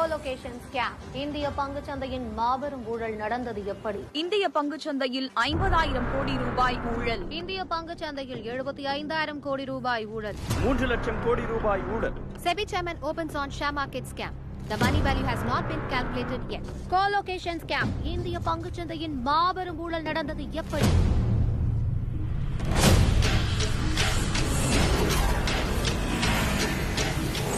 கோலோகேஷன் scam. இந்திய பங்குச்சந்தையின் மாபெரும் ஊழல் நடந்தது எப்படி? இந்திய பங்குச்சந்தையில் 50,000 கோடி ரூபாய் ஊழல். இந்திய பங்குச்சந்தையில் 75,000 கோடி ரூபாய் ஊழல். 3 லட்சம் கோடி ரூபாய் ஊழல். SEBI chairman opens on share market scam. The money value has not been calculated yet. Colocation scam. இந்திய பங்குச்சந்தையின் மாபெரும் ஊழல் நடந்தது எப்படி?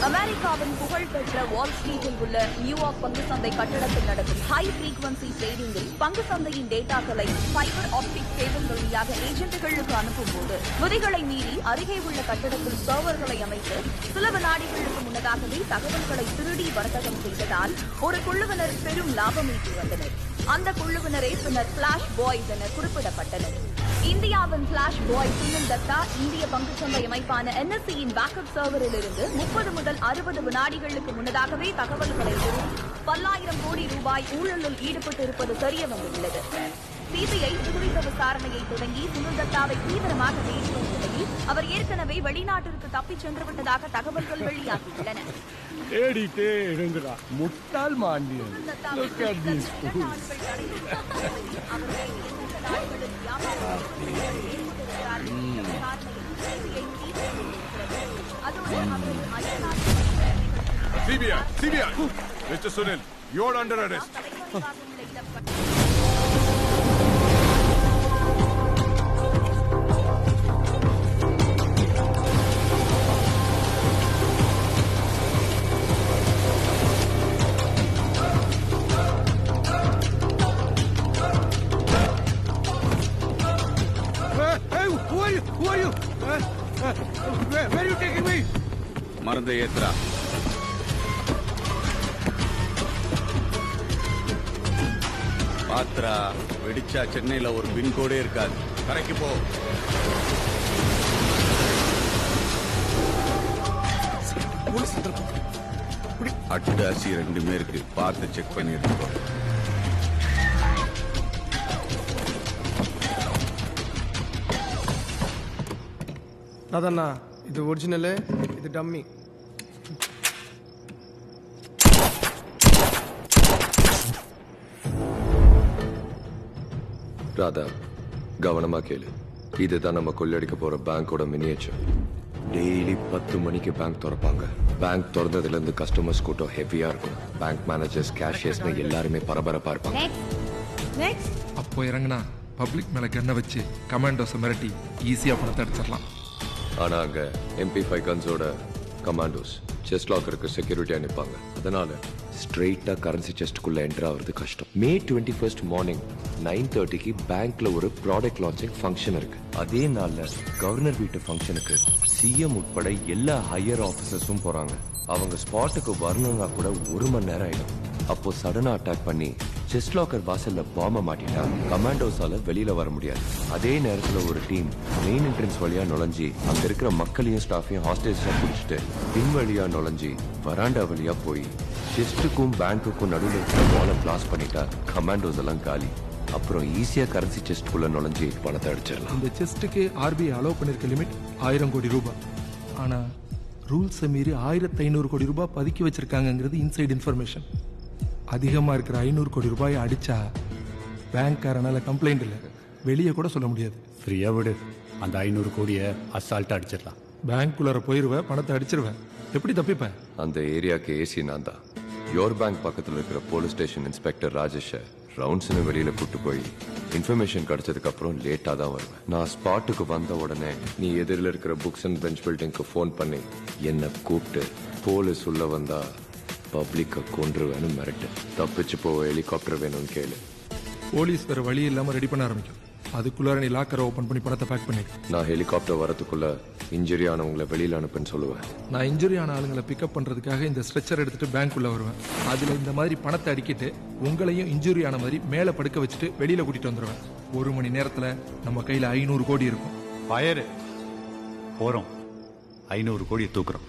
அமெரிக்காவின் புகழ்பெற்ற வால் ஸ்ட்ரீட்டில் உள்ள நியூயார்க் பங்கு சந்தை கட்டடத்தில் நடக்கும் ஹை ஃப்ரீக்வன்சி ட்ரேடிங்கில் பங்கு சந்தையின் டேட்டாக்களை ஃபைபர் ஆப்டிக் கேபிள் வழியாக ஏஜென்ட்டுகளுக்கு அனுப்பும்போது விதிகளை மீறி அருகே உள்ள கட்டடத்தில் சர்வர்களை அமைத்து சில வினாடிகளுக்கு முன்னதாகவே தகவல்களை திருடி வர்த்தகம் செய்ததால் ஒரு குழுவினர் பெரும் லாபம் ஈட்டி வந்தனர். அந்த குழுவினரே பின்னர் பிளாஷ் பாய்ஸ் என குறிப்பிடப்பட்டனர். இந்தியாவின் பிளாஷ் பாய் சுனில் தத்தா இந்திய பங்குச்சந்தை அமைப்பான NSE-யின் பேக்கப் சர்வரில் இருந்து 30 முதல் 60 வினாடிகளுக்கு முன்னதாகவே தகவல்களை திருடி பல்லாயிரம் கோடி ரூபாய் ஊழலில் ஈடுபட்டு இருப்பது தெரிய வந்துள்ளது. CBI இதுகுறித்த விசாரணையை தொடங்கி சுனில் தத்தாவை தீவிரமாக தேடி வரும் நிலையில் அவர் ஏற்கனவே வெளிநாட்டிற்கு தப்பிச் சென்று விட்டதாக தகவல்கள் வெளியாகியுள்ளன. தேடிட்டே இருங்கடா முட்டாள் மாண்டியன். CBI, Mr. Sunil, you're under arrest. Who are you? Where are you taking me? மறந்த ஏத்ரா. பாத்ரா வெடிச்சா சென்னையில ஒரு பின்கோடே இருக்காது. கரைக்கு போ. அட்டாசி 2 பேருக்கு பார்த்து செக் பண்ணிருக்கோம். அதண்ணா இது ஒரிஜினலு, இது டம்மி. ராதா, கவனமா கேளு. இதுதான் நம்ம கொள்ளடிக்க போற பேங்கோட மினியேச்சர். டெய்லி 10 மணிக்கு பேங்க் திறப்பாங்க. பேங்க் திறந்ததுல இருந்து கஸ்டமர்ஸ் கூட்டம் ஹெவியா இருக்கும். பேங்க் மேனேஜர்ஸ், கேஷியர்ஸ்னு எல்லாருமே பரபரப்பா இருப்பாங்க. அப்போ இறங்கினா பப்ளிக் மேல கண்ணை வச்சு கமாண்டோஸை மிரட்டி ஈஸியா பணத்தை எடுத்துடலாம். ஆனா அங்க MP5 கன்ஸோட கமாண்டோஸ் செஸ்ட் லாக்கருக்கு செக்யூரிட்டியா நிற்பாங்க. அதனால ஸ்ட்ரெயிட்டா கரன்சி செஸ்டுக்குள்ள என்டர் ஆகிறது கஷ்டம். May 21 மார்னிங் 9:30க்கு பேங்க்ல ஒரு ப்ராடக்ட் லான்ச்சிங் ஃபங்க்ஷன் இருக்கு. அதே நாள்ல கவர்னர் வீட்டு ஃபங்க்ஷனுக்கு CM உட்பட எல்லா ஹையர் ஆபீசர்ஸும் போறாங்க. அவங்க ஸ்பாட்டுக்கு வரணும்னா கூட 1 மணி நேரம் ஆயிடும். அப்போ சடனா அட்டாக் பண்ணி செஸ்ட் லாக்கர் வாசல்ல பாம்ப மாட்டிட்டா கமாண்டோஸால வெளியில வர முடியாது. அதே நேரத்துல ஒரு டீம் மெயின் என்ட்ரன்ஸ் வழியா நுழைஞ்சி அங்க இருக்கிற மக்களையும் ஸ்டாஃபையும் ஹாஸ்டேஜா பிடிச்சிட்டு பின் வழியா நுழைஞ்சி வராண்டா வழியா போய் செஸ்டுக்கும் பேங்குக்கும் நடுவில் இருக்கிற வாலை பிளாஸ் பண்ணிட்டா கமாண்டோஸ் எல்லாம் காலி. அப்புறம் ஈஸியா கரன்சி செஸ்டுக்குள்ள நுழைஞ்சி பணத்தை அடிச்சிடலாம். இந்த செஸ்டுக்கு RBI அலோவ் பண்ணிருக்க லிமிட் 1000 கோடி ரூபாய். ஆனா ரூல்ஸை மீறி 1500 கோடி ரூபாய் பதுக்கி வச்சிருக்காங்கிறது இன்சைட் இன்ஃபர்மேஷன். அதிகமா இருக்கிற 500 கோடி ரூபாய் அடிச்சா பேங்க்காரனால கம்ப்ளைண்ட் இல்லை, வெளியே கூட சொல்ல முடியாது. ஃப்ரீயா விடு, அந்த 500 கோடியை அசால்ட்டா அடிச்சிடலாம். பேங்க்குள்ளார போயிருவேன், பணத்தை அடிச்சிருவேன். எப்படி தப்பிப்பேன்? அந்த ஏரியாக்கு ஏசி நான் தான். யோர் பேங்க் பக்கத்தில் இருக்கிற போலீஸ் ஸ்டேஷன் இன்ஸ்பெக்டர் ராஜேஷை ரவுண்ட்ஸ்னு வெளியில கூட்டு போய் இன்ஃபர்மேஷன் கிடைச்சதுக்கு அப்புறம் லேட்டா தான் வருவேன். நான் ஸ்பாட்டுக்கு வந்த உடனே நீ எதிரில் இருக்கிற புக்ஸ் அண்ட் பெஞ்ச் பில்டிங்க்கு ஃபோன் பண்ணி என்னை கூப்பிட்டு போலீஸ் உள்ள வந்தா பப்ளிக்கை கொன்றுவேன்னு மிரட்டு. தப்பிச்சு போக ஹெலிகாப்டர் வேணும்னு கேளு. போலீஸ் வேற வழி இல்லாம ரெடி பண்ண ஆரம்பிக்கும். அதுக்குள்ளார நீ லாக்கரை ஓபன் பண்ணி பணத்தை பேக் பண்ணி. நான் ஹெலிகாப்டர் வரதுக்குள்ள இன்ஜுரி ஆனவங்களை வெளியில அனுப்புன்னு சொல்லுவேன். நான் இன்ஜுரி ஆன ஆளுங்களை பிக்கப் பண்றதுக்காக இந்த ஸ்ட்ரெச்சர் எடுத்துட்டு பேங்க்குள்ள வருவேன். அதுல இந்த மாதிரி பணத்தை அடிக்கிட்டு உங்களையும் இன்ஜுரி ஆன மாதிரி மேல படுக்க வச்சுட்டு வெளியில கூட்டிட்டு வந்துருவேன். 1 மணி நேரத்துல நம்ம கையில 500 கோடி இருக்கும். பயரு போறோம், 500 கோடியை தூக்குறோம்.